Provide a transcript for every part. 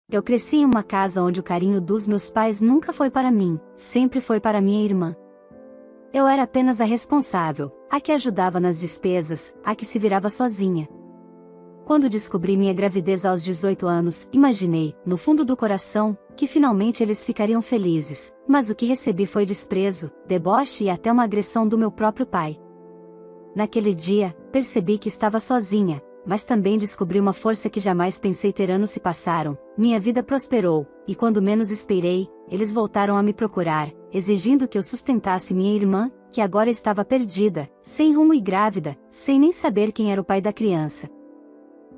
Eu cresci em uma casa onde o carinho dos meus pais nunca foi para mim, sempre foi para minha irmã. Eu era apenas a responsável, a que ajudava nas despesas, a que se virava sozinha. Quando descobri minha gravidez aos 18 anos, imaginei, no fundo do coração, que finalmente eles ficariam felizes, mas o que recebi foi desprezo, deboche e até uma agressão do meu próprio pai. Naquele dia, percebi que estava sozinha, mas também descobri uma força que jamais pensei ter. Anos se passaram, minha vida prosperou, e quando menos esperei, eles voltaram a me procurar, exigindo que eu sustentasse minha irmã, que agora estava perdida, sem rumo e grávida, sem nem saber quem era o pai da criança.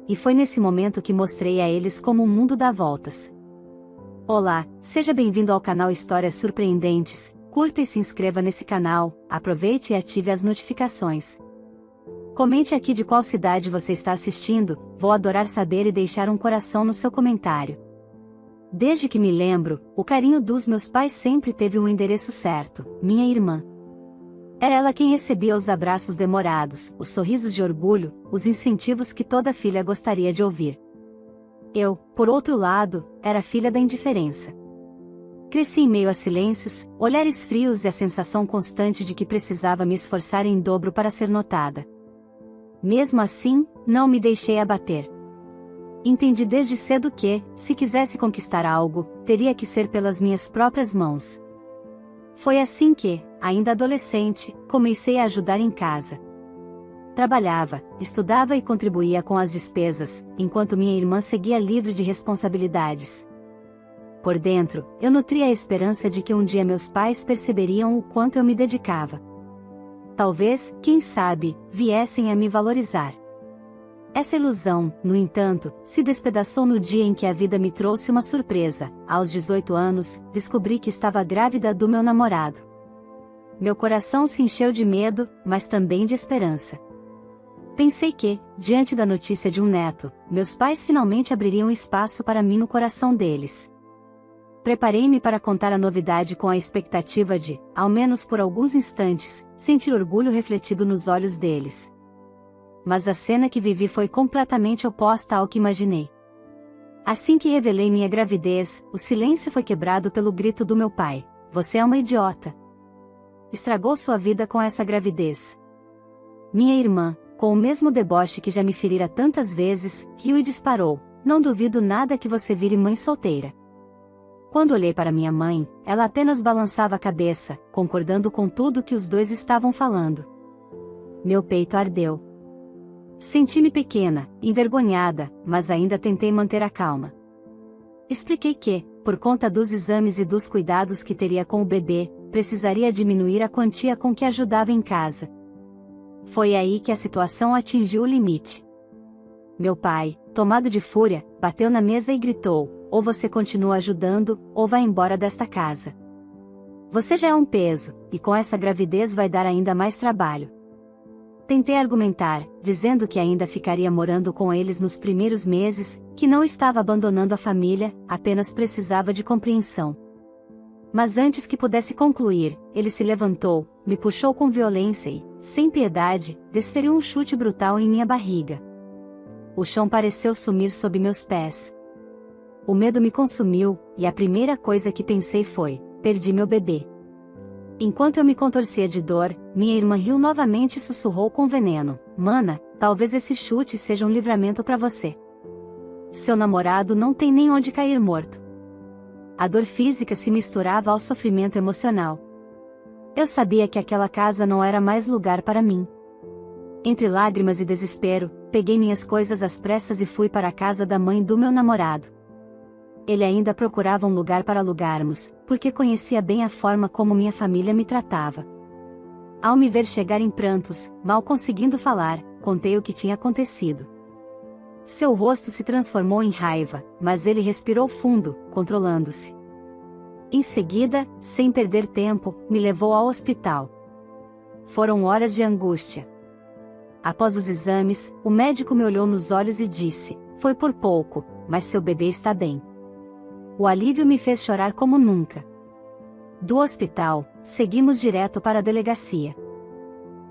E foi nesse momento que mostrei a eles como o mundo dá voltas. Olá, seja bem-vindo ao canal Histórias Surpreendentes, curta e se inscreva nesse canal, aproveite e ative as notificações. Comente aqui de qual cidade você está assistindo, vou adorar saber e deixar um coração no seu comentário. Desde que me lembro, o carinho dos meus pais sempre teve um endereço certo, minha irmã. Era ela quem recebia os abraços demorados, os sorrisos de orgulho, os incentivos que toda filha gostaria de ouvir. Eu, por outro lado, era filha da indiferença. Cresci em meio a silêncios, olhares frios e a sensação constante de que precisava me esforçar em dobro para ser notada. Mesmo assim, não me deixei abater. Entendi desde cedo que, se quisesse conquistar algo, teria que ser pelas minhas próprias mãos. Foi assim que, ainda adolescente, comecei a ajudar em casa. Trabalhava, estudava e contribuía com as despesas, enquanto minha irmã seguia livre de responsabilidades. Por dentro, eu nutria a esperança de que um dia meus pais perceberiam o quanto eu me dedicava. Talvez, quem sabe, viessem a me valorizar. Essa ilusão, no entanto, se despedaçou no dia em que a vida me trouxe uma surpresa. Aos 18 anos, descobri que estava grávida do meu namorado. Meu coração se encheu de medo, mas também de esperança. Pensei que, diante da notícia de um neto, meus pais finalmente abririam espaço para mim no coração deles. Preparei-me para contar a novidade com a expectativa de, ao menos por alguns instantes, sentir orgulho refletido nos olhos deles. Mas a cena que vivi foi completamente oposta ao que imaginei. Assim que revelei minha gravidez, o silêncio foi quebrado pelo grito do meu pai: "Você é uma idiota! Estragou sua vida com essa gravidez." Minha irmã, com o mesmo deboche que já me ferira tantas vezes, riu e disparou: "Não duvido nada que você vire mãe solteira." Quando olhei para minha mãe, ela apenas balançava a cabeça, concordando com tudo que os dois estavam falando. Meu peito ardeu. Senti-me pequena, envergonhada, mas ainda tentei manter a calma. Expliquei que, por conta dos exames e dos cuidados que teria com o bebê, precisaria diminuir a quantia com que ajudava em casa. Foi aí que a situação atingiu o limite. Meu pai, tomado de fúria, bateu na mesa e gritou: "Ou você continua ajudando, ou vai embora desta casa. Você já é um peso, e com essa gravidez vai dar ainda mais trabalho." Tentei argumentar, dizendo que ainda ficaria morando com eles nos primeiros meses, que não estava abandonando a família, apenas precisava de compreensão. Mas antes que pudesse concluir, ele se levantou, me puxou com violência e, sem piedade, desferiu um chute brutal em minha barriga. O chão pareceu sumir sob meus pés. O medo me consumiu, e a primeira coisa que pensei foi: perdi meu bebê. Enquanto eu me contorcia de dor, minha irmã riu novamente e sussurrou com veneno: "Mana, talvez esse chute seja um livramento para você. Seu namorado não tem nem onde cair morto." A dor física se misturava ao sofrimento emocional. Eu sabia que aquela casa não era mais lugar para mim. Entre lágrimas e desespero, peguei minhas coisas às pressas e fui para a casa da mãe do meu namorado. Ele ainda procurava um lugar para alugarmos, porque conhecia bem a forma como minha família me tratava. Ao me ver chegar em prantos, mal conseguindo falar, contei o que tinha acontecido. Seu rosto se transformou em raiva, mas ele respirou fundo, controlando-se. Em seguida, sem perder tempo, me levou ao hospital. Foram horas de angústia. Após os exames, o médico me olhou nos olhos e disse: "Foi por pouco, mas seu bebê está bem." O alívio me fez chorar como nunca. Do hospital, seguimos direto para a delegacia.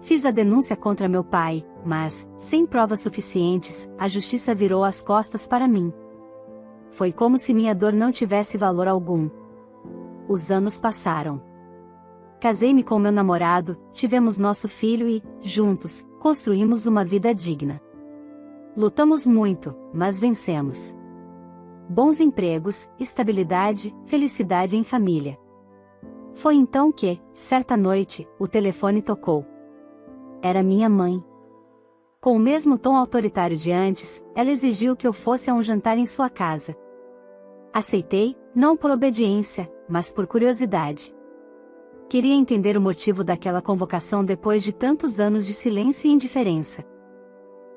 Fiz a denúncia contra meu pai, mas, sem provas suficientes, a justiça virou as costas para mim. foi como se minha dor não tivesse valor algum. Os anos passaram. Casei-me com meu namorado, tivemos nosso filho e, juntos, construímos uma vida digna. Lutamos muito, mas vencemos. Bons empregos, estabilidade, felicidade em família. Foi então que, certa noite, o telefone tocou. Era minha mãe. Com o mesmo tom autoritário de antes, ela exigiu que eu fosse a um jantar em sua casa. Aceitei, não por obediência, mas por curiosidade. Queria entender o motivo daquela convocação depois de tantos anos de silêncio e indiferença.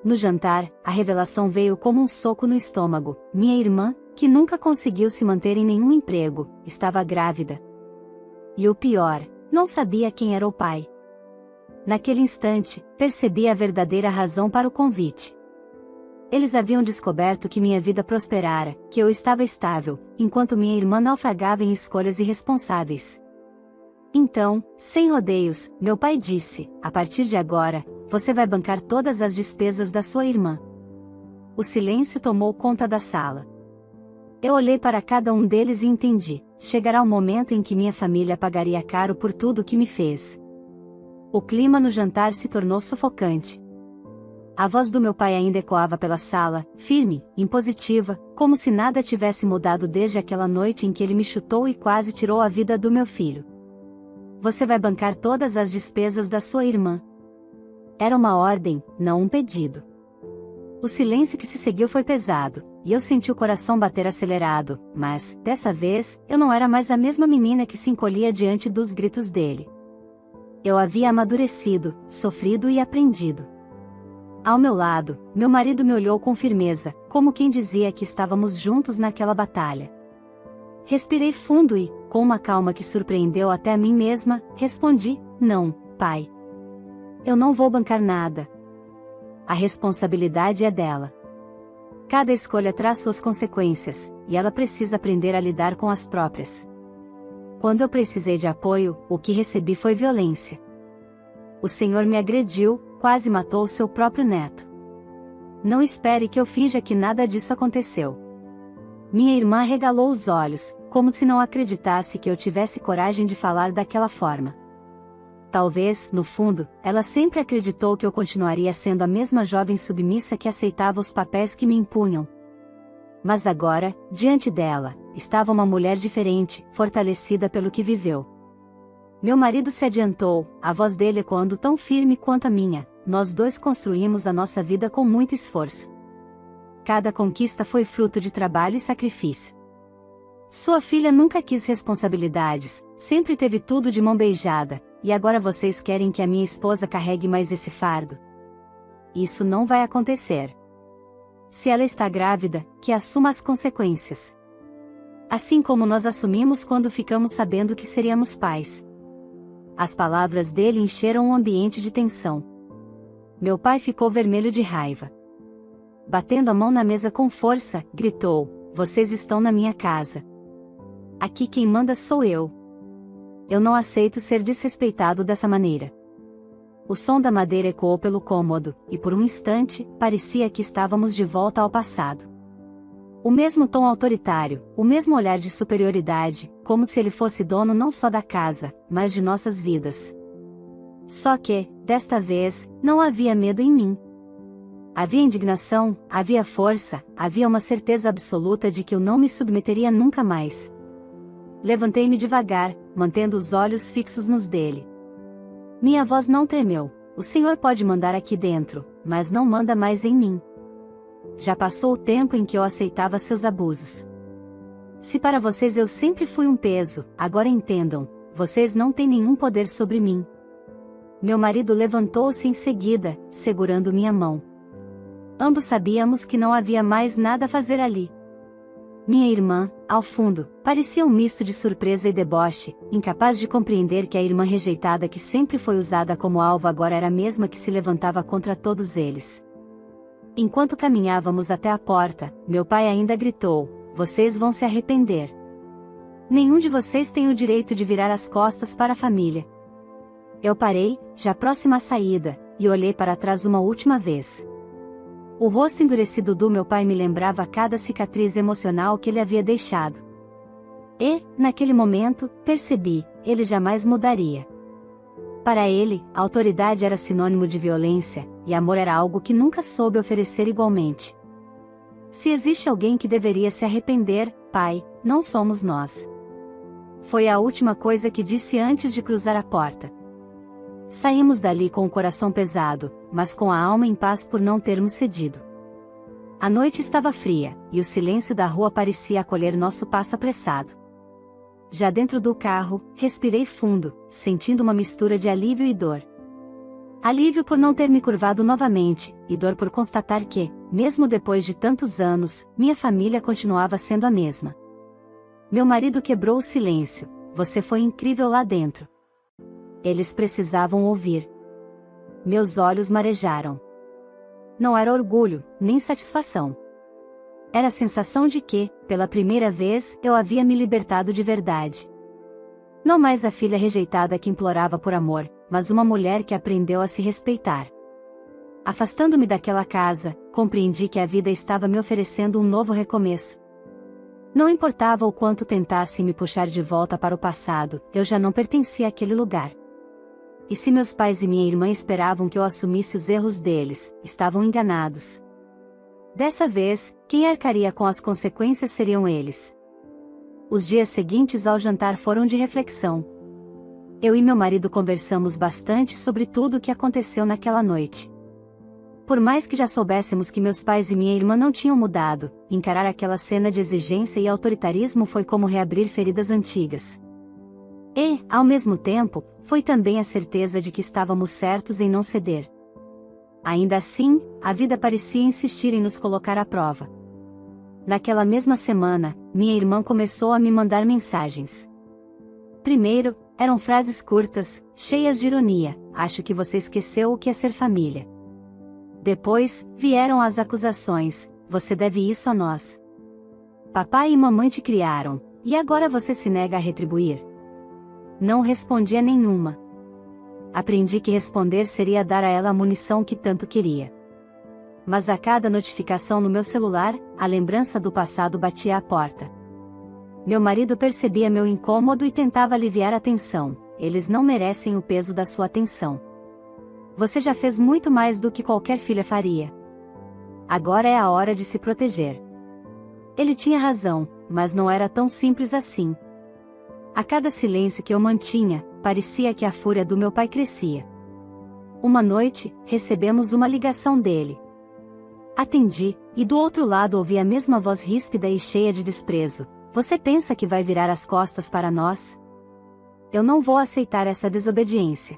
No jantar, a revelação veio como um soco no estômago. Minha irmã, que nunca conseguiu se manter em nenhum emprego, estava grávida. E o pior, não sabia quem era o pai. Naquele instante, percebi a verdadeira razão para o convite. Eles haviam descoberto que minha vida prosperara, que eu estava estável, enquanto minha irmã naufragava em escolhas irresponsáveis. Então, sem rodeios, meu pai disse: a partir de agora, você vai bancar todas as despesas da sua irmã. O silêncio tomou conta da sala. Eu olhei para cada um deles e entendi: chegará o momento em que minha família pagaria caro por tudo o que me fez. O clima no jantar se tornou sufocante. A voz do meu pai ainda ecoava pela sala, firme, impositiva, como se nada tivesse mudado desde aquela noite em que ele me chutou e quase tirou a vida do meu filho. Você vai bancar todas as despesas da sua irmã. Era uma ordem, não um pedido. O silêncio que se seguiu foi pesado, e eu senti o coração bater acelerado, mas, dessa vez, eu não era mais a mesma menina que se encolhia diante dos gritos dele. Eu havia amadurecido, sofrido e aprendido. Ao meu lado, meu marido me olhou com firmeza, como quem dizia que estávamos juntos naquela batalha. Respirei fundo e, com uma calma que surpreendeu até a mim mesma, respondi: não, pai. Eu não vou bancar nada. A responsabilidade é dela. Cada escolha traz suas consequências, e ela precisa aprender a lidar com as próprias. Quando eu precisei de apoio, o que recebi foi violência. O Senhor me agrediu, quase matou seu próprio neto. Não espere que eu finja que nada disso aconteceu. Minha irmã regalou os olhos, como se não acreditasse que eu tivesse coragem de falar daquela forma. Talvez, no fundo, ela sempre acreditou que eu continuaria sendo a mesma jovem submissa que aceitava os papéis que me impunham. Mas agora, diante dela, estava uma mulher diferente, fortalecida pelo que viveu. Meu marido se adiantou, a voz dele ecoando tão firme quanto a minha: nós dois construímos a nossa vida com muito esforço. Cada conquista foi fruto de trabalho e sacrifício. Sua filha nunca quis responsabilidades, sempre teve tudo de mão beijada, e agora vocês querem que a minha esposa carregue mais esse fardo? Isso não vai acontecer. Se ela está grávida, que assuma as consequências. Assim como nós assumimos quando ficamos sabendo que seríamos pais. As palavras dele encheram um ambiente de tensão. Meu pai ficou vermelho de raiva. Batendo a mão na mesa com força, gritou: vocês estão na minha casa. Aqui quem manda sou eu. Eu não aceito ser desrespeitado dessa maneira. O som da madeira ecoou pelo cômodo, e por um instante, parecia que estávamos de volta ao passado. O mesmo tom autoritário, o mesmo olhar de superioridade, como se ele fosse dono não só da casa, mas de nossas vidas. Só que, desta vez, não havia medo em mim. Havia indignação, havia força, havia uma certeza absoluta de que eu não me submeteria nunca mais. Levantei-me devagar, mantendo os olhos fixos nos dele. Minha voz não tremeu: o Senhor pode mandar aqui dentro, mas não manda mais em mim. Já passou o tempo em que eu aceitava seus abusos. Se para vocês eu sempre fui um peso, agora entendam, vocês não têm nenhum poder sobre mim. Meu marido levantou-se em seguida, segurando minha mão. Ambos sabíamos que não havia mais nada a fazer ali. Minha irmã, ao fundo, parecia um misto de surpresa e deboche, incapaz de compreender que a irmã rejeitada que sempre foi usada como alvo agora era a mesma que se levantava contra todos eles. Enquanto caminhávamos até a porta, meu pai ainda gritou: vocês vão se arrepender. Nenhum de vocês tem o direito de virar as costas para a família. Eu parei, já próxima à saída, e olhei para trás uma última vez. O rosto endurecido do meu pai me lembrava cada cicatriz emocional que ele havia deixado. E, naquele momento, percebi, ele jamais mudaria. Para ele, a autoridade era sinônimo de violência, e amor era algo que nunca soube oferecer igualmente. Se existe alguém que deveria se arrepender, pai, não somos nós. Foi a última coisa que disse antes de cruzar a porta. Saímos dali com o coração pesado, mas com a alma em paz por não termos cedido. A noite estava fria, e o silêncio da rua parecia acolher nosso passo apressado. Já dentro do carro, respirei fundo, sentindo uma mistura de alívio e dor. Alívio por não ter me curvado novamente, e dor por constatar que, mesmo depois de tantos anos, minha família continuava sendo a mesma. Meu marido quebrou o silêncio. Você foi incrível lá dentro. Eles precisavam ouvir. Meus olhos marejaram. Não era orgulho, nem satisfação. Era a sensação de que, pela primeira vez, eu havia me libertado de verdade. Não mais a filha rejeitada que implorava por amor, mas uma mulher que aprendeu a se respeitar. Afastando-me daquela casa, compreendi que a vida estava me oferecendo um novo recomeço. Não importava o quanto tentasse me puxar de volta para o passado, eu já não pertencia àquele lugar. E se meus pais e minha irmã esperavam que eu assumisse os erros deles, estavam enganados. Dessa vez, quem arcaria com as consequências seriam eles. Os dias seguintes ao jantar foram de reflexão. Eu e meu marido conversamos bastante sobre tudo o que aconteceu naquela noite. Por mais que já soubéssemos que meus pais e minha irmã não tinham mudado, encarar aquela cena de exigência e autoritarismo foi como reabrir feridas antigas. E, ao mesmo tempo, foi também a certeza de que estávamos certos em não ceder. Ainda assim, a vida parecia insistir em nos colocar à prova. Naquela mesma semana, minha irmã começou a me mandar mensagens. Primeiro, eram frases curtas, cheias de ironia: acho que você esqueceu o que é ser família. Depois, vieram as acusações: você deve isso a nós. Papai e mamãe te criaram, e agora você se nega a retribuir? Não respondi a nenhuma. Aprendi que responder seria dar a ela a munição que tanto queria. Mas a cada notificação no meu celular, a lembrança do passado batia à porta. Meu marido percebia meu incômodo e tentava aliviar a tensão: eles não merecem o peso da sua atenção. Você já fez muito mais do que qualquer filha faria. Agora é a hora de se proteger. Ele tinha razão, mas não era tão simples assim. A cada silêncio que eu mantinha, parecia que a fúria do meu pai crescia. Uma noite, recebemos uma ligação dele. Atendi, e do outro lado ouvi a mesma voz ríspida e cheia de desprezo: você pensa que vai virar as costas para nós? Eu não vou aceitar essa desobediência.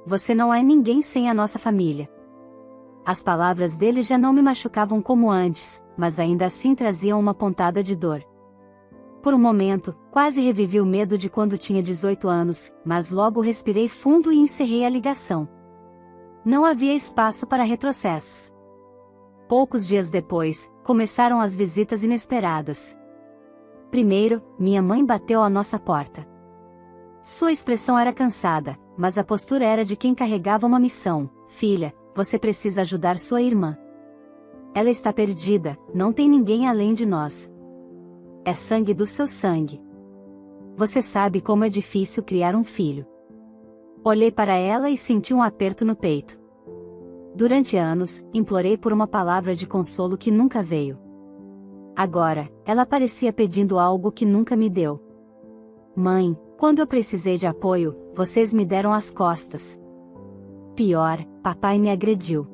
Você não é ninguém sem a nossa família. As palavras dele já não me machucavam como antes, mas ainda assim traziam uma pontada de dor. Por um momento, quase revivi o medo de quando tinha 18 anos, mas logo respirei fundo e encerrei a ligação. Não havia espaço para retrocessos. Poucos dias depois, começaram as visitas inesperadas. Primeiro, minha mãe bateu à nossa porta. Sua expressão era cansada, mas a postura era de quem carregava uma missão: filha, você precisa ajudar sua irmã. Ela está perdida, não tem ninguém além de nós. É sangue do seu sangue. Você sabe como é difícil criar um filho. Olhei para ela e senti um aperto no peito. Durante anos, implorei por uma palavra de consolo que nunca veio. Agora, ela parecia pedindo algo que nunca me deu. Mãe, quando eu precisei de apoio, vocês me deram as costas. Pior, papai me agrediu.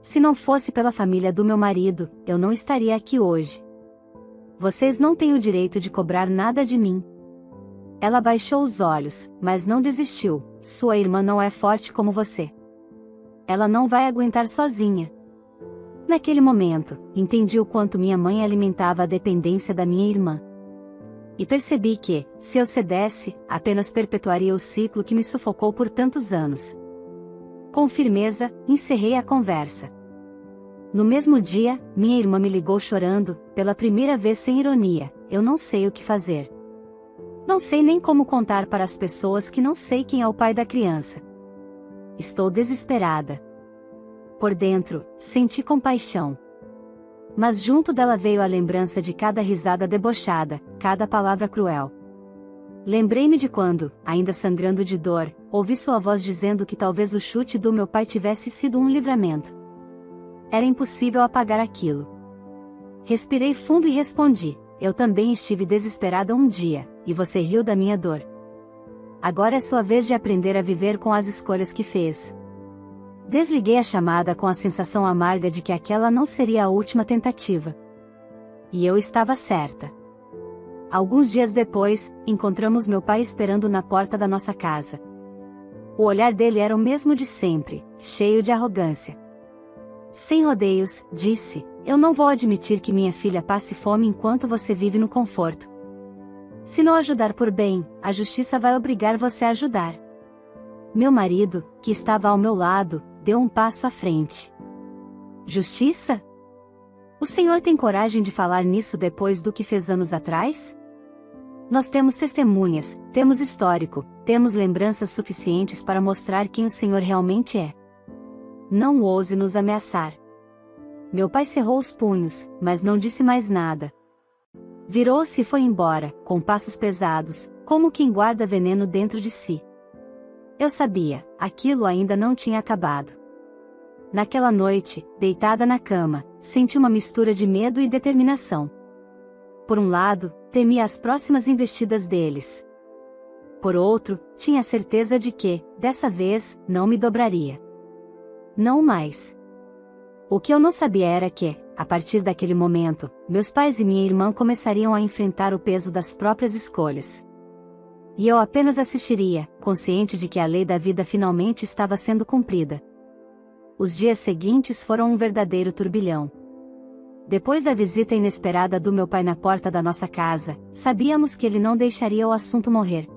Se não fosse pela família do meu marido, eu não estaria aqui hoje. Vocês não têm o direito de cobrar nada de mim. Ela baixou os olhos, mas não desistiu: sua irmã não é forte como você. Ela não vai aguentar sozinha. Naquele momento, entendi o quanto minha mãe alimentava a dependência da minha irmã. E percebi que, se eu cedesse, apenas perpetuaria o ciclo que me sufocou por tantos anos. Com firmeza, encerrei a conversa. No mesmo dia, minha irmã me ligou chorando, pela primeira vez sem ironia: eu não sei o que fazer. Não sei nem como contar para as pessoas que não sei quem é o pai da criança. Estou desesperada. por dentro, senti compaixão. Mas junto dela veio a lembrança de cada risada debochada, cada palavra cruel. Lembrei-me de quando, ainda sangrando de dor, ouvi sua voz dizendo que talvez o chute do meu pai tivesse sido um livramento. Era impossível apagar aquilo. Respirei fundo e respondi: eu também estive desesperada um dia, e você riu da minha dor. Agora é sua vez de aprender a viver com as escolhas que fez. Desliguei a chamada com a sensação amarga de que aquela não seria a última tentativa. E eu estava certa. Alguns dias depois, encontramos meu pai esperando na porta da nossa casa. O olhar dele era o mesmo de sempre, cheio de arrogância. Sem rodeios, disse: eu não vou admitir que minha filha passe fome enquanto você vive no conforto. Se não ajudar por bem, a justiça vai obrigar você a ajudar. Meu marido, que estava ao meu lado, deu um passo à frente. Justiça? O senhor tem coragem de falar nisso depois do que fez anos atrás? Nós temos testemunhas, temos histórico, temos lembranças suficientes para mostrar quem o senhor realmente é. Não ouse nos ameaçar. Meu pai cerrou os punhos, mas não disse mais nada. Virou-se e foi embora, com passos pesados, como quem guarda veneno dentro de si. Eu sabia, aquilo ainda não tinha acabado. Naquela noite, deitada na cama, senti uma mistura de medo e determinação. Por um lado, temia as próximas investidas deles. Por outro, tinha certeza de que, dessa vez, não me dobraria. Não mais. O que eu não sabia era que, a partir daquele momento, meus pais e minha irmã começariam a enfrentar o peso das próprias escolhas. E eu apenas assistiria, consciente de que a lei da vida finalmente estava sendo cumprida. Os dias seguintes foram um verdadeiro turbilhão. Depois da visita inesperada do meu pai na porta da nossa casa, sabíamos que ele não deixaria o assunto morrer.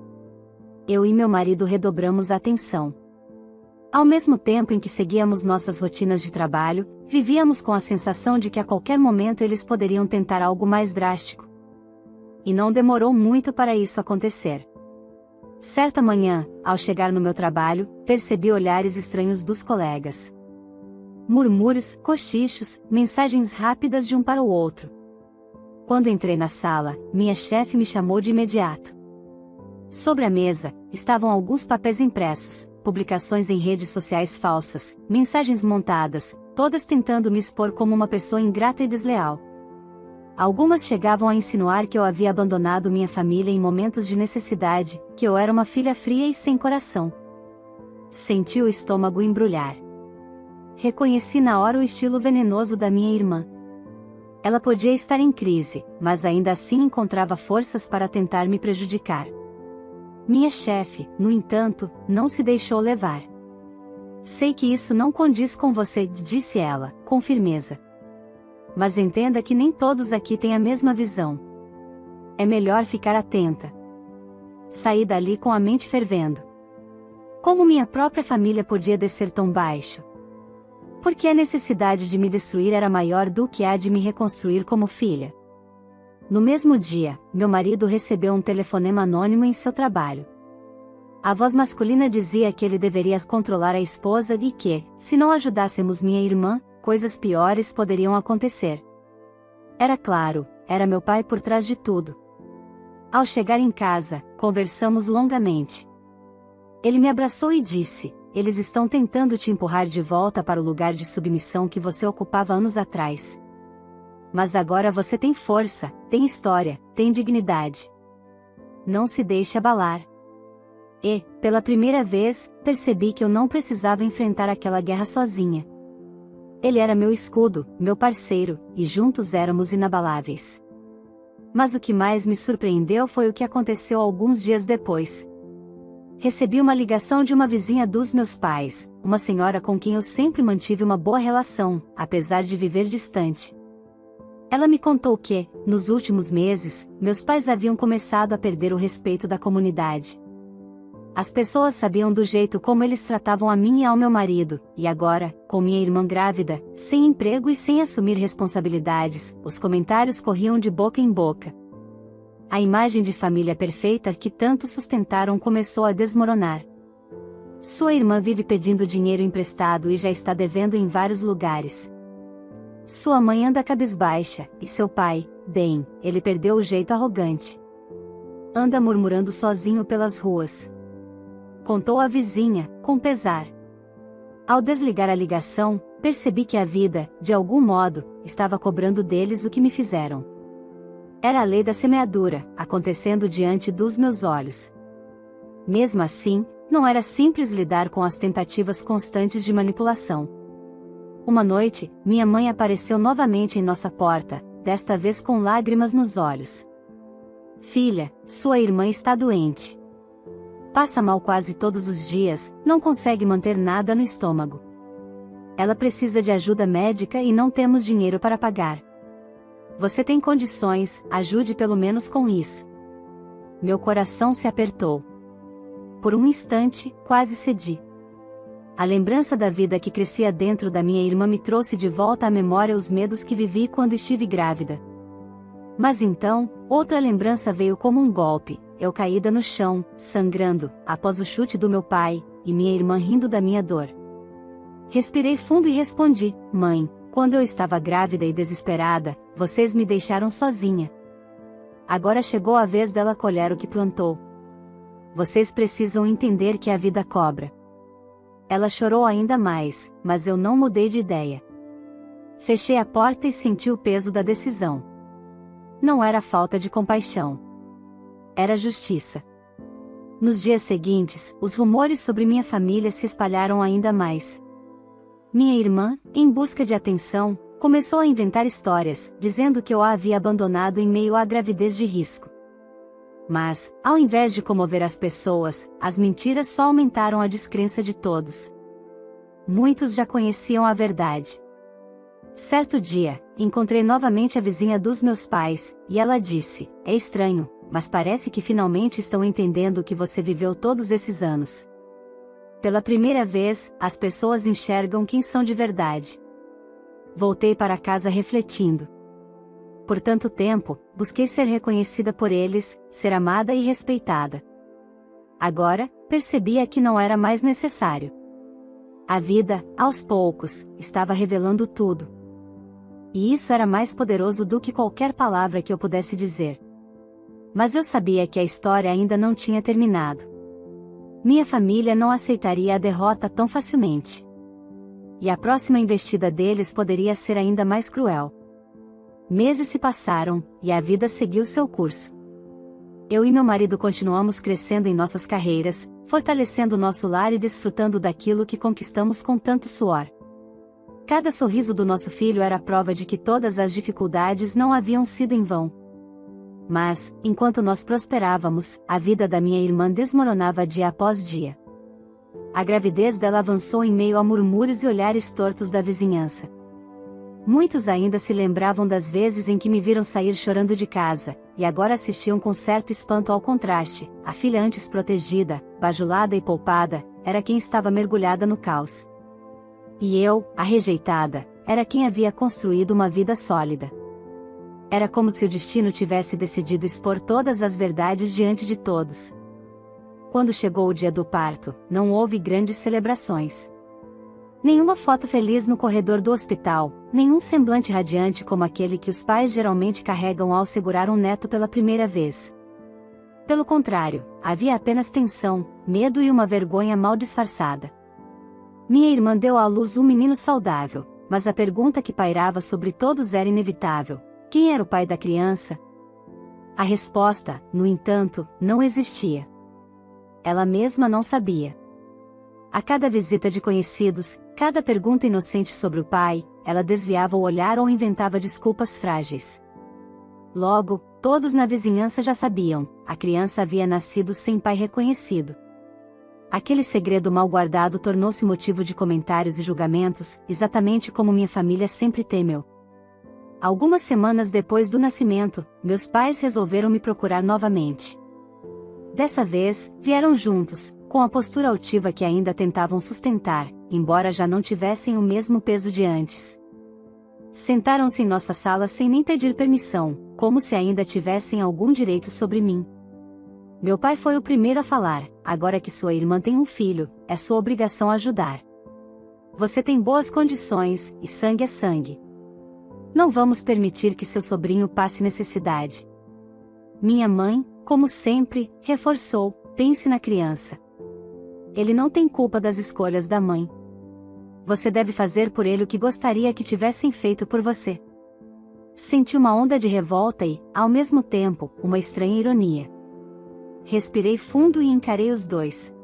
Eu e meu marido redobramos a atenção. Ao mesmo tempo em que seguíamos nossas rotinas de trabalho, vivíamos com a sensação de que a qualquer momento eles poderiam tentar algo mais drástico. E não demorou muito para isso acontecer. Certa manhã, ao chegar no meu trabalho, percebi olhares estranhos dos colegas. Murmúrios, cochichos, mensagens rápidas de um para o outro. Quando entrei na sala, minha chefe me chamou de imediato. Sobre a mesa, estavam alguns papéis impressos, publicações em redes sociais falsas, mensagens montadas, todas tentando me expor como uma pessoa ingrata e desleal. Algumas chegavam a insinuar que eu havia abandonado minha família em momentos de necessidade, que eu era uma filha fria e sem coração. Senti o estômago embrulhar. Reconheci na hora o estilo venenoso da minha irmã. Ela podia estar em crise, mas ainda assim encontrava forças para tentar me prejudicar. Minha chefe, no entanto, não se deixou levar. Sei que isso não condiz com você, disse ela, com firmeza. Mas entenda que nem todos aqui têm a mesma visão. É melhor ficar atenta. Saí dali com a mente fervendo. Como minha própria família podia descer tão baixo? Porque a necessidade de me destruir era maior do que a de me reconstruir como filha. No mesmo dia, meu marido recebeu um telefonema anônimo em seu trabalho. A voz masculina dizia que ele deveria controlar a esposa e que, se não ajudássemos minha irmã, coisas piores poderiam acontecer. Era claro, era meu pai por trás de tudo. Ao chegar em casa, conversamos longamente. Ele me abraçou e disse: eles estão tentando te empurrar de volta para o lugar de submissão que você ocupava anos atrás. Mas agora você tem força, tem história, tem dignidade. Não se deixe abalar. E, pela primeira vez, percebi que eu não precisava enfrentar aquela guerra sozinha. Ele era meu escudo, meu parceiro, e juntos éramos inabaláveis. Mas o que mais me surpreendeu foi o que aconteceu alguns dias depois. Recebi uma ligação de uma vizinha dos meus pais, uma senhora com quem eu sempre mantive uma boa relação, apesar de viver distante. Ela me contou que, nos últimos meses, meus pais haviam começado a perder o respeito da comunidade. As pessoas sabiam do jeito como eles tratavam a mim e ao meu marido, e agora, com minha irmã grávida, sem emprego e sem assumir responsabilidades, os comentários corriam de boca em boca. A imagem de família perfeita que tanto sustentaram começou a desmoronar. Sua irmã vive pedindo dinheiro emprestado e já está devendo em vários lugares. Sua mãe anda cabisbaixa, e seu pai, bem, ele perdeu o jeito arrogante. Anda murmurando sozinho pelas ruas. Contou a vizinha, com pesar. Ao desligar a ligação, percebi que a vida, de algum modo, estava cobrando deles o que me fizeram. Era a lei da semeadura, acontecendo diante dos meus olhos. Mesmo assim, não era simples lidar com as tentativas constantes de manipulação. Uma noite, minha mãe apareceu novamente em nossa porta, desta vez com lágrimas nos olhos. Filha, sua irmã está doente. Passa mal quase todos os dias, não consegue manter nada no estômago. Ela precisa de ajuda médica e não temos dinheiro para pagar. Você tem condições, ajude pelo menos com isso. Meu coração se apertou. Por um instante, quase cedi. A lembrança da vida que crescia dentro da minha irmã me trouxe de volta à memória os medos que vivi quando estive grávida. Mas então, outra lembrança veio como um golpe, eu caída no chão, sangrando, após o chute do meu pai, e minha irmã rindo da minha dor. Respirei fundo e respondi: Mãe, quando eu estava grávida e desesperada, vocês me deixaram sozinha. Agora chegou a vez dela colher o que plantou. Vocês precisam entender que a vida cobra. Ela chorou ainda mais, mas eu não mudei de ideia. Fechei a porta e senti o peso da decisão. Não era falta de compaixão. Era justiça. Nos dias seguintes, os rumores sobre minha família se espalharam ainda mais. Minha irmã, em busca de atenção, começou a inventar histórias, dizendo que eu a havia abandonado em meio à gravidez de risco. Mas, ao invés de comover as pessoas, as mentiras só aumentaram a descrença de todos. Muitos já conheciam a verdade. Certo dia, encontrei novamente a vizinha dos meus pais, e ela disse: É estranho, mas parece que finalmente estão entendendo o que você viveu todos esses anos. Pela primeira vez, as pessoas enxergam quem são de verdade. Voltei para casa refletindo. Por tanto tempo, busquei ser reconhecida por eles, ser amada e respeitada. Agora, percebia que não era mais necessário. A vida, aos poucos, estava revelando tudo. E isso era mais poderoso do que qualquer palavra que eu pudesse dizer. Mas eu sabia que a história ainda não tinha terminado. Minha família não aceitaria a derrota tão facilmente. E a próxima investida deles poderia ser ainda mais cruel. Meses se passaram, e a vida seguiu seu curso. Eu e meu marido continuamos crescendo em nossas carreiras, fortalecendo nosso lar e desfrutando daquilo que conquistamos com tanto suor. Cada sorriso do nosso filho era prova de que todas as dificuldades não haviam sido em vão. Mas, enquanto nós prosperávamos, a vida da minha irmã desmoronava dia após dia. A gravidez dela avançou em meio a murmúrios e olhares tortos da vizinhança. Muitos ainda se lembravam das vezes em que me viram sair chorando de casa, e agora assistiam com certo espanto ao contraste. A filha antes protegida, bajulada e poupada, era quem estava mergulhada no caos. E eu, a rejeitada, era quem havia construído uma vida sólida. Era como se o destino tivesse decidido expor todas as verdades diante de todos. Quando chegou o dia do parto, não houve grandes celebrações. Nenhuma foto feliz no corredor do hospital, nenhum semblante radiante como aquele que os pais geralmente carregam ao segurar um neto pela primeira vez. Pelo contrário, havia apenas tensão, medo e uma vergonha mal disfarçada. Minha irmã deu à luz um menino saudável, mas a pergunta que pairava sobre todos era inevitável: quem era o pai da criança? A resposta, no entanto, não existia. Ela mesma não sabia. A cada visita de conhecidos, cada pergunta inocente sobre o pai, ela desviava o olhar ou inventava desculpas frágeis. Logo, todos na vizinhança já sabiam: a criança havia nascido sem pai reconhecido. Aquele segredo mal guardado tornou-se motivo de comentários e julgamentos, exatamente como minha família sempre temeu. Algumas semanas depois do nascimento, meus pais resolveram me procurar novamente. Dessa vez, vieram juntos, com a postura altiva que ainda tentavam sustentar, embora já não tivessem o mesmo peso de antes. Sentaram-se em nossa sala sem nem pedir permissão, como se ainda tivessem algum direito sobre mim. Meu pai foi o primeiro a falar: agora que sua irmã tem um filho, é sua obrigação ajudar. Você tem boas condições, e sangue é sangue. Não vamos permitir que seu sobrinho passe necessidade. Minha mãe, como sempre, reforçou: pense na criança. Ele não tem culpa das escolhas da mãe. Você deve fazer por ele o que gostaria que tivessem feito por você. Senti uma onda de revolta e, ao mesmo tempo, uma estranha ironia. Respirei fundo e encarei os dois.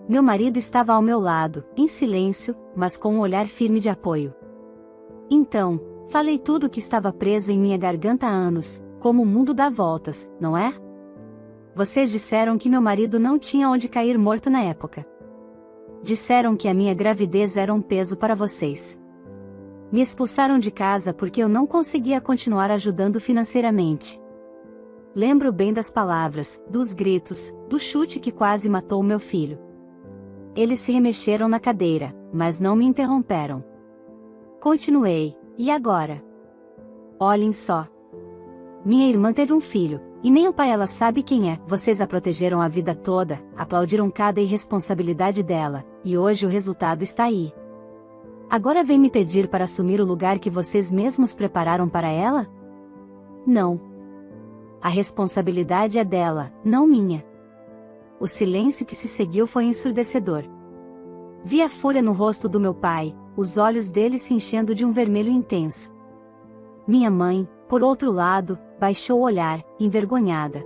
Meu marido estava ao meu lado, em silêncio, mas com um olhar firme de apoio. Então, falei tudo o que estava preso em minha garganta há anos, como o mundo dá voltas, não é? Vocês disseram que meu marido não tinha onde cair morto na época. Disseram que a minha gravidez era um peso para vocês. Me expulsaram de casa porque eu não conseguia continuar ajudando financeiramente. Lembro bem das palavras, dos gritos, do chute que quase matou meu filho. Eles se remexeram na cadeira, mas não me interromperam. Continuei: e agora? Olhem só. Minha irmã teve um filho, e nem o pai ela sabe quem é. Vocês a protegeram a vida toda, aplaudiram cada irresponsabilidade dela, e hoje o resultado está aí. Agora vem me pedir para assumir o lugar que vocês mesmos prepararam para ela? Não. A responsabilidade é dela, não minha. O silêncio que se seguiu foi ensurdecedor. Vi a fúria no rosto do meu pai, os olhos dele se enchendo de um vermelho intenso. Minha mãe, por outro lado, baixou o olhar, envergonhada.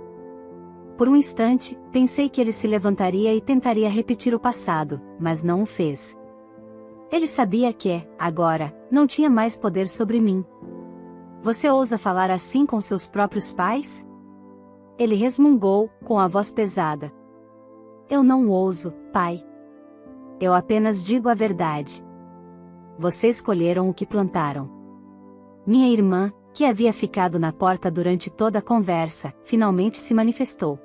Por um instante, pensei que ele se levantaria e tentaria repetir o passado, mas não o fez. Ele sabia que, agora, não tinha mais poder sobre mim. Você ousa falar assim com seus próprios pais? Ele resmungou, com a voz pesada. Eu não ouso, pai. Eu apenas digo a verdade. Vocês escolheram o que plantaram. Minha irmã, que havia ficado na porta durante toda a conversa, finalmente se manifestou.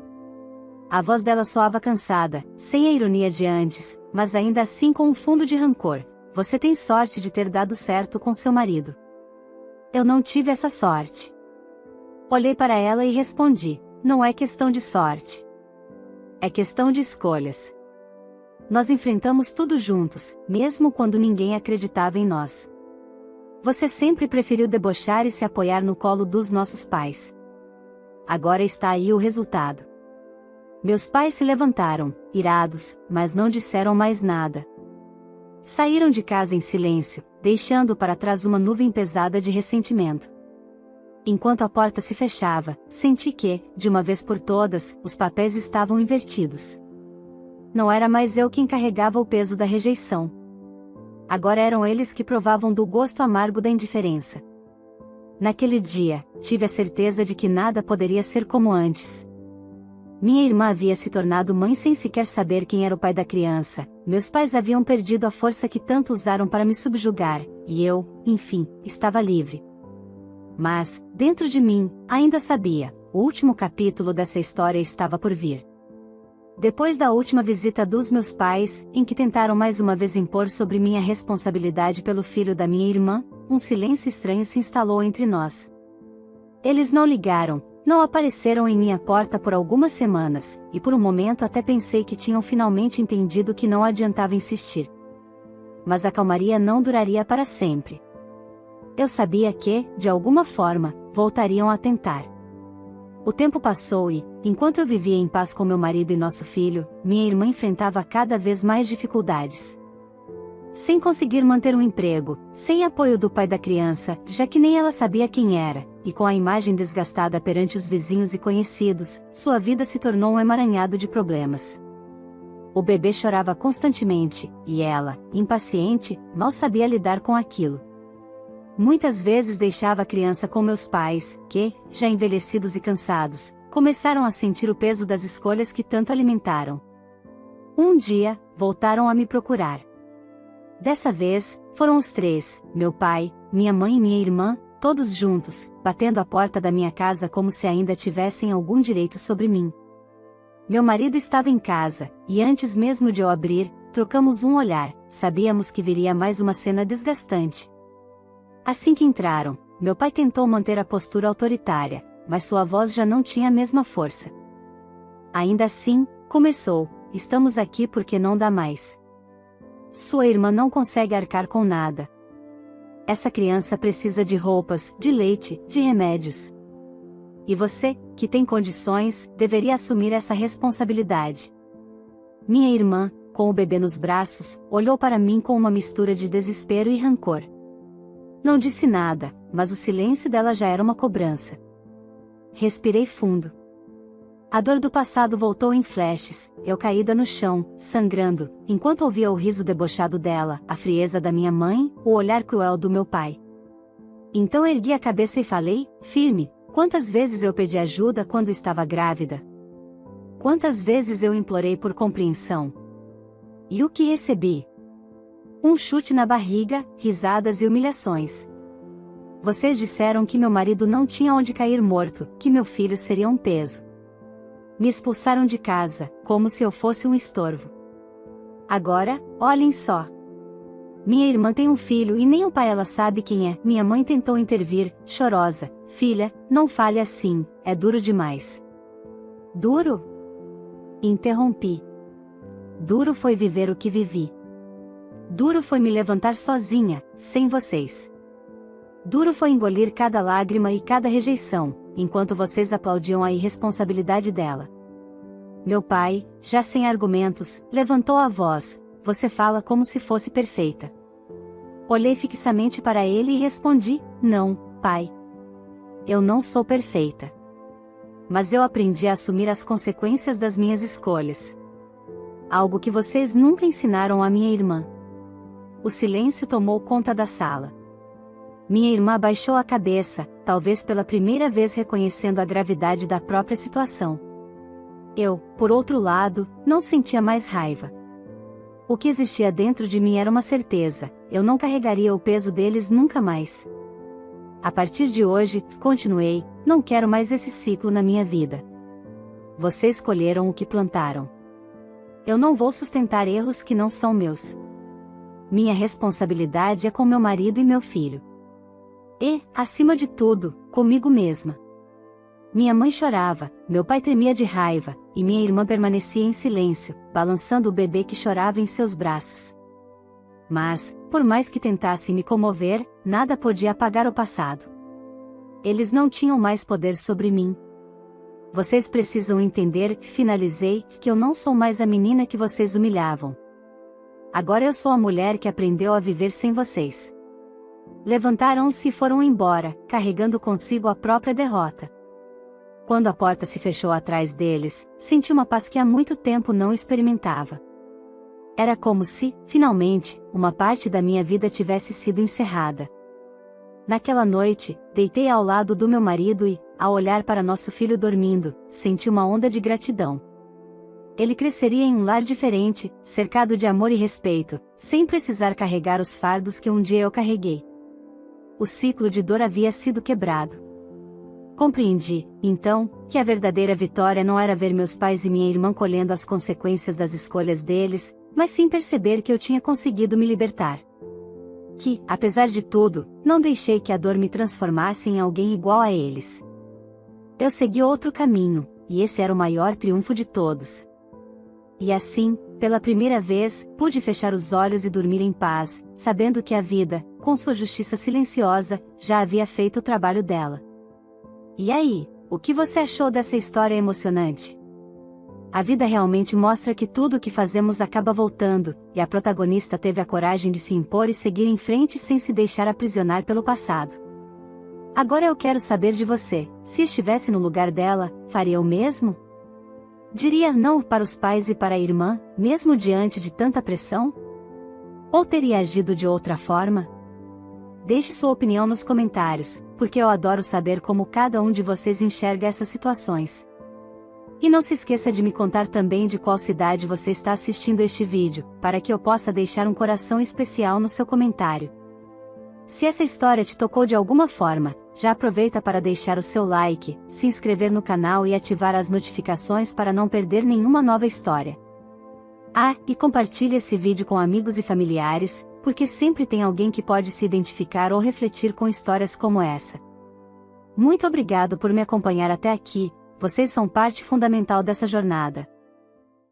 A voz dela soava cansada, sem a ironia de antes, mas ainda assim com um fundo de rancor. Você tem sorte de ter dado certo com seu marido. Eu não tive essa sorte. Olhei para ela e respondi: não é questão de sorte. É questão de escolhas. Nós enfrentamos tudo juntos, mesmo quando ninguém acreditava em nós. Você sempre preferiu debochar e se apoiar no colo dos nossos pais. Agora está aí o resultado. Meus pais se levantaram, irados, mas não disseram mais nada. Saíram de casa em silêncio, deixando para trás uma nuvem pesada de ressentimento. Enquanto a porta se fechava, senti que, de uma vez por todas, os papéis estavam invertidos. Não era mais eu quem carregava o peso da rejeição. Agora eram eles que provavam do gosto amargo da indiferença. Naquele dia, tive a certeza de que nada poderia ser como antes. Minha irmã havia se tornado mãe sem sequer saber quem era o pai da criança, meus pais haviam perdido a força que tanto usaram para me subjugar, e eu, enfim, estava livre. Mas, dentro de mim, ainda sabia, o último capítulo dessa história estava por vir. Depois da última visita dos meus pais, em que tentaram mais uma vez impor sobre mim a responsabilidade pelo filho da minha irmã, um silêncio estranho se instalou entre nós. Eles não ligaram, não apareceram em minha porta por algumas semanas, e por um momento até pensei que tinham finalmente entendido que não adiantava insistir. Mas a calmaria não duraria para sempre. Eu sabia que, de alguma forma, voltariam a tentar. O tempo passou e, enquanto eu vivia em paz com meu marido e nosso filho, minha irmã enfrentava cada vez mais dificuldades. Sem conseguir manter um emprego, sem apoio do pai da criança, já que nem ela sabia quem era, e com a imagem desgastada perante os vizinhos e conhecidos, sua vida se tornou um emaranhado de problemas. O bebê chorava constantemente, e ela, impaciente, mal sabia lidar com aquilo. Muitas vezes deixava a criança com meus pais, que, já envelhecidos e cansados, começaram a sentir o peso das escolhas que tanto alimentaram. Um dia, voltaram a me procurar. Dessa vez, foram os três, meu pai, minha mãe e minha irmã, todos juntos, batendo a porta da minha casa como se ainda tivessem algum direito sobre mim. Meu marido estava em casa, e antes mesmo de eu abrir, trocamos um olhar, sabíamos que viria mais uma cena desgastante. Assim que entraram, meu pai tentou manter a postura autoritária, mas sua voz já não tinha a mesma força. Ainda assim, começou: estamos aqui porque não dá mais. Sua irmã não consegue arcar com nada. Essa criança precisa de roupas, de leite, de remédios. E você, que tem condições, deveria assumir essa responsabilidade. Minha irmã, com o bebê nos braços, olhou para mim com uma mistura de desespero e rancor. Não disse nada, mas o silêncio dela já era uma cobrança. Respirei fundo. A dor do passado voltou em flashes, eu caída no chão, sangrando, enquanto ouvia o riso debochado dela, a frieza da minha mãe, o olhar cruel do meu pai. Então ergui a cabeça e falei, firme: quantas vezes eu pedi ajuda quando estava grávida? Quantas vezes eu implorei por compreensão? E o que recebi? Um chute na barriga, risadas e humilhações. Vocês disseram que meu marido não tinha onde cair morto, que meu filho seria um peso. Me expulsaram de casa, como se eu fosse um estorvo. Agora, olhem só. Minha irmã tem um filho e nem o pai ela sabe quem é. Minha mãe tentou intervir, chorosa: filha, não fale assim, é duro demais. Duro? Interrompi. Duro foi viver o que vivi. Duro foi me levantar sozinha, sem vocês. Duro foi engolir cada lágrima e cada rejeição, enquanto vocês aplaudiam a irresponsabilidade dela. Meu pai, já sem argumentos, levantou a voz: você fala como se fosse perfeita. Olhei fixamente para ele e respondi: não, pai. Eu não sou perfeita. Mas eu aprendi a assumir as consequências das minhas escolhas. Algo que vocês nunca ensinaram à minha irmã. O silêncio tomou conta da sala. Minha irmã baixou a cabeça, talvez pela primeira vez reconhecendo a gravidade da própria situação. Eu, por outro lado, não sentia mais raiva. O que existia dentro de mim era uma certeza: eu não carregaria o peso deles nunca mais. A partir de hoje, continuei, não quero mais esse ciclo na minha vida. Vocês escolheram o que plantaram. Eu não vou sustentar erros que não são meus. Minha responsabilidade é com meu marido e meu filho. E, acima de tudo, comigo mesma. Minha mãe chorava, meu pai tremia de raiva, e minha irmã permanecia em silêncio, balançando o bebê que chorava em seus braços. Mas, por mais que tentasse me comover, nada podia apagar o passado. Eles não tinham mais poder sobre mim. Vocês precisam entender, finalizei, que eu não sou mais a menina que vocês humilhavam. Agora eu sou a mulher que aprendeu a viver sem vocês. Levantaram-se e foram embora, carregando consigo a própria derrota. Quando a porta se fechou atrás deles, senti uma paz que há muito tempo não experimentava. Era como se, finalmente, uma parte da minha vida tivesse sido encerrada. Naquela noite, deitei ao lado do meu marido e, ao olhar para nosso filho dormindo, senti uma onda de gratidão. Ele cresceria em um lar diferente, cercado de amor e respeito, sem precisar carregar os fardos que um dia eu carreguei. O ciclo de dor havia sido quebrado. Compreendi, então, que a verdadeira vitória não era ver meus pais e minha irmã colhendo as consequências das escolhas deles, mas sim perceber que eu tinha conseguido me libertar. Que, apesar de tudo, não deixei que a dor me transformasse em alguém igual a eles. Eu segui outro caminho, e esse era o maior triunfo de todos. E assim, pela primeira vez, pude fechar os olhos e dormir em paz, sabendo que a vida, com sua justiça silenciosa, já havia feito o trabalho dela. E aí, o que você achou dessa história emocionante? A vida realmente mostra que tudo o que fazemos acaba voltando, e a protagonista teve a coragem de se impor e seguir em frente sem se deixar aprisionar pelo passado. Agora eu quero saber de você: se estivesse no lugar dela, faria o mesmo? Diria não para os pais e para a irmã, mesmo diante de tanta pressão? Ou teria agido de outra forma? Deixe sua opinião nos comentários, porque eu adoro saber como cada um de vocês enxerga essas situações. E não se esqueça de me contar também de qual cidade você está assistindo este vídeo, para que eu possa deixar um coração especial no seu comentário. Se essa história te tocou de alguma forma, já aproveita para deixar o seu like, se inscrever no canal e ativar as notificações para não perder nenhuma nova história. Ah, e compartilhe esse vídeo com amigos e familiares, porque sempre tem alguém que pode se identificar ou refletir com histórias como essa. Muito obrigado por me acompanhar até aqui. Vocês são parte fundamental dessa jornada.